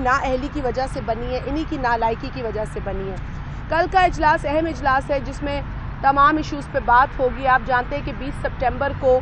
نااہلی کی وجہ سے بنی ہے، انہی کی نالائکی کی وجہ سے بنی ہے۔ کل کا اجلاس اہم اجلاس ہے جس میں تمام ایشوز پہ بات ہوگی۔ آپ جانتے ہیں کہ 20 سپٹمبر کو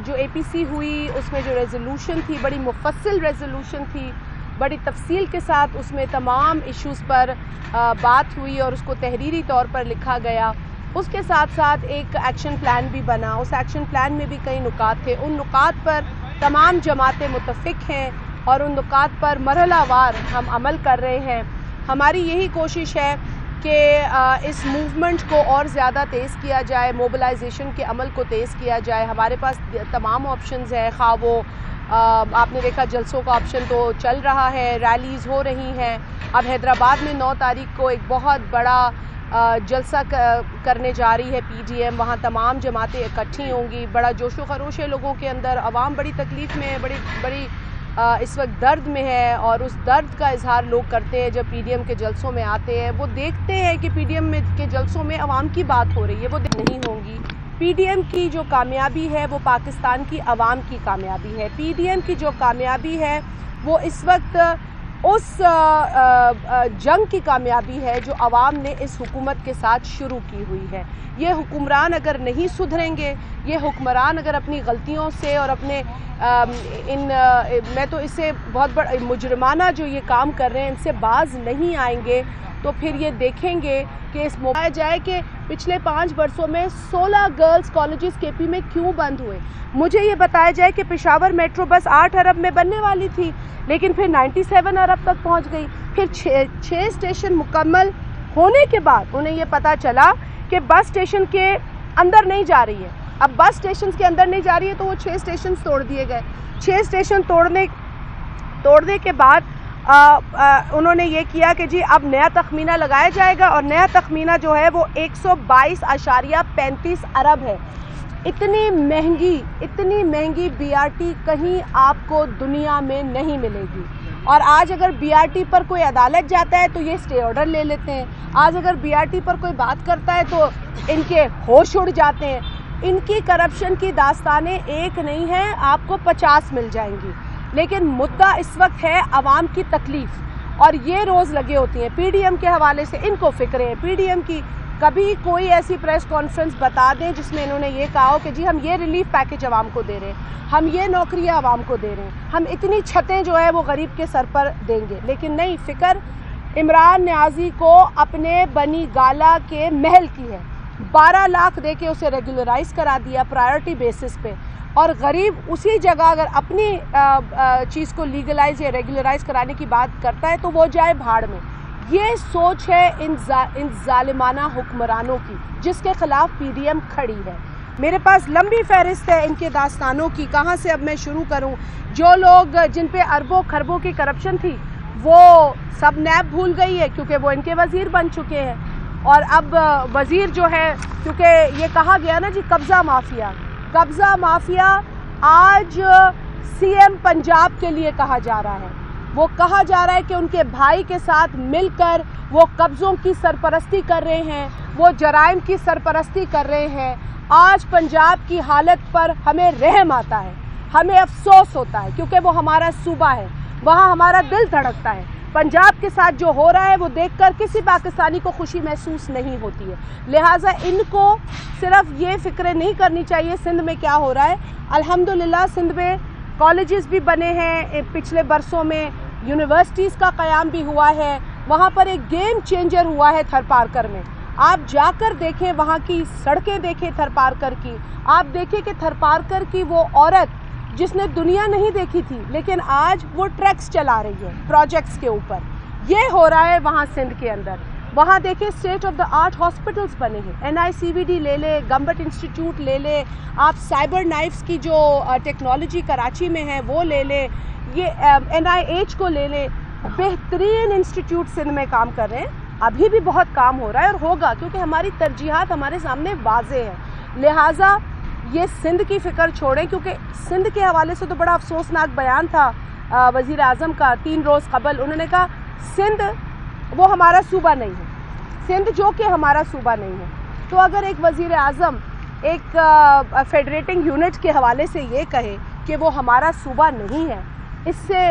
جو اے پی سی ہوئی اس میں جو ریزولوشن تھی بڑی مفصل ریزولوشن تھی، بڑی تفصیل کے ساتھ اس میں تمام ایشوز پر بات ہوئی اور اس کو تحریری طور پر لکھا گیا۔ اس کے ساتھ ساتھ ایک ایکشن پلان بھی بنا، اس ایکشن پلان میں بھی کئی نکات تھے، ان نکات پر تمام جماعتیں متفق ہیں اور ان نکات پر مرحلہ وار ہم عمل کر رہے ہیں۔ ہماری یہی کوشش ہے کہ اس موومنٹ کو اور زیادہ تیز کیا جائے، موبلائزیشن کے عمل کو تیز کیا جائے۔ ہمارے پاس تمام آپشنز ہیں، خواہ وہ آپ نے دیکھا جلسوں کا آپشن تو چل رہا ہے، ریلیز ہو رہی ہیں۔ اب حیدرآباد میں 9 تاریخ کو ایک بہت بڑا جلسہ کرنے جا رہی ہے پی ڈی ایم، وہاں تمام جماعتیں اکٹھی ہوں گی، بڑا جوش و خروش ہے لوگوں کے اندر، عوام بڑی تکلیف میں ہے، بڑی اس وقت درد میں ہے، اور اس درد کا اظہار لوگ کرتے ہیں جب پی ڈی ایم کے جلسوں میں آتے ہیں۔ وہ دیکھتے ہیں کہ پی ڈی ایم کے جلسوں میں عوام کی بات ہو رہی ہے، وہ نہیں ہوں گی۔ پی ڈی ایم کی جو کامیابی ہے وہ پاکستان کی عوام کی کامیابی ہے۔ پی ڈی ایم کی جو کامیابی ہے وہ اس وقت اس جنگ کی کامیابی ہے جو عوام نے اس حکومت کے ساتھ شروع کی ہوئی ہے۔ یہ حکمران اگر نہیں سدھریں گے، یہ حکمران اگر اپنی غلطیوں سے اور اپنے میں تو اسے بہت بڑا مجرمانہ جو یہ کام کر رہے ہیں ان سے باز نہیں آئیں گے، تو پھر یہ دیکھیں گے کہ اس بتایا جائے کہ پچھلے 5 برسوں میں 16 گرلز کالجز کے پی میں کیوں بند ہوئے۔ مجھے یہ بتایا جائے کہ پشاور میٹرو بس 8 ارب میں بننے والی تھی لیکن پھر 97 ارب تک پہنچ گئی۔ پھر 6 اسٹیشن مکمل ہونے کے بعد انہیں یہ پتا چلا کہ بس اسٹیشن کے اندر نہیں جا رہی ہے۔ اب بس اسٹیشن کے اندر نہیں جا رہی ہے تو وہ 6 اسٹیشن توڑ دیے گئے۔ 6 اسٹیشن توڑنے کے بعد انہوں نے یہ کیا کہ جی اب نیا تخمینہ لگایا جائے گا، اور نیا تخمینہ جو ہے وہ 122.35 ارب ہے۔ اتنی مہنگی بی آر ٹی کہیں آپ کو دنیا میں نہیں ملے گی، اور آج اگر بی آر ٹی پر کوئی عدالت جاتا ہے تو یہ اسٹے آرڈر لے لیتے ہیں، آج اگر بی آر ٹی پر کوئی بات کرتا ہے تو ان کے ہوش اڑ جاتے ہیں۔ ان کی کرپشن کی داستانیں ایک نہیں ہیں، آپ کو 50 مل جائیں گی، لیکن مدعا اس وقت ہے عوام کی تکلیف، اور یہ روز لگے ہوتی ہیں پی ڈی ایم کے حوالے سے۔ ان کو فکریں پی ڈی ایم کی، کبھی کوئی ایسی پریس کانفرنس بتا دیں جس میں انہوں نے یہ کہا ہو کہ جی ہم یہ ریلیف پیکج عوام کو دے رہے ہیں، ہم یہ نوکریاں عوام کو دے رہے ہیں، ہم اتنی چھتیں جو ہے وہ غریب کے سر پر دیں گے، لیکن نہیں، فکر عمران نیازی کو اپنے بنی گالا کے محل کی ہے۔ 12 لاکھ دے کے اسے ریگولرائز کرا دیا پرائیورٹی بیسس پہ، اور غریب اسی جگہ اگر اپنی چیز کو لیگلائز یا ریگولرائز کرانے کی بات کرتا ہے تو وہ جائے بھاڑ میں۔ یہ سوچ ہے ان ظالمانہ حکمرانوں کی جس کے خلاف پی ڈی ایم کھڑی ہے۔ میرے پاس لمبی فہرست ہے ان کے داستانوں کی، کہاں سے اب میں شروع کروں۔ جو لوگ جن پہ اربوں خربوں کی کرپشن تھی وہ سب نیب بھول گئی ہے کیونکہ وہ ان کے وزیر بن چکے ہیں، اور اب وزیر جو ہے، کیونکہ یہ کہا گیا نا جی قبضہ مافیا آج سی ایم پنجاب کے لیے کہا جا رہا ہے۔ وہ کہا جا رہا ہے کہ ان کے بھائی کے ساتھ مل کر وہ قبضوں کی سرپرستی کر رہے ہیں، وہ جرائم کی سرپرستی کر رہے ہیں۔ آج پنجاب کی حالت پر ہمیں رحم آتا ہے، ہمیں افسوس ہوتا ہے، کیونکہ وہ ہمارا صوبہ ہے، وہاں ہمارا دل دھڑکتا ہے۔ پنجاب کے ساتھ جو ہو رہا ہے وہ دیکھ کر کسی پاکستانی کو خوشی محسوس نہیں ہوتی ہے، لہٰذا ان کو صرف یہ فکریں نہیں کرنی چاہیے سندھ میں کیا ہو رہا ہے۔ الحمدللہ سندھ میں کالجز بھی بنے ہیں، پچھلے برسوں میں یونیورسٹیز کا قیام بھی ہوا ہے، وہاں پر ایک گیم چینجر ہوا ہے تھر پارکر میں۔ آپ جا کر دیکھیں وہاں کی سڑکیں، دیکھیں تھر پارکر کی، آپ دیکھیں کہ تھر پارکر کی وہ عورت جس نے دنیا نہیں دیکھی تھی لیکن آج وہ ٹریکس چلا رہی ہے پروجیکٹس کے اوپر، یہ ہو رہا ہے وہاں سندھ کے اندر۔ وہاں دیکھیں state of the art hospitals بنے ہیں، این آئی سی وی ڈی لے لے، گمبٹ انسٹیٹیوٹ لے لے، آپ سائبر نائفز کی جو ٹیکنالوجی کراچی میں ہے وہ لے لے، یہ این آئی ایچ کو لے لے، بہترین انسٹیٹیوٹ سندھ میں کام کر رہے ہیں۔ ابھی بھی بہت کام ہو رہا ہے اور ہوگا، کیونکہ ہماری ترجیحات ہمارے سامنے واضح ہیں۔ لہٰذا یہ سندھ کی فکر چھوڑیں، کیونکہ سندھ کے حوالے سے تو بڑا افسوسناک بیان تھا وزیر اعظم کا 3 روز قبل۔ انہوں نے کہا سندھ وہ ہمارا صوبہ نہیں ہے، سندھ جو کہ ہمارا صوبہ نہیں ہے۔ تو اگر ایک وزیر اعظم ایک فیڈریٹنگ یونٹ کے حوالے سے یہ کہے کہ وہ ہمارا صوبہ نہیں ہے، اس سے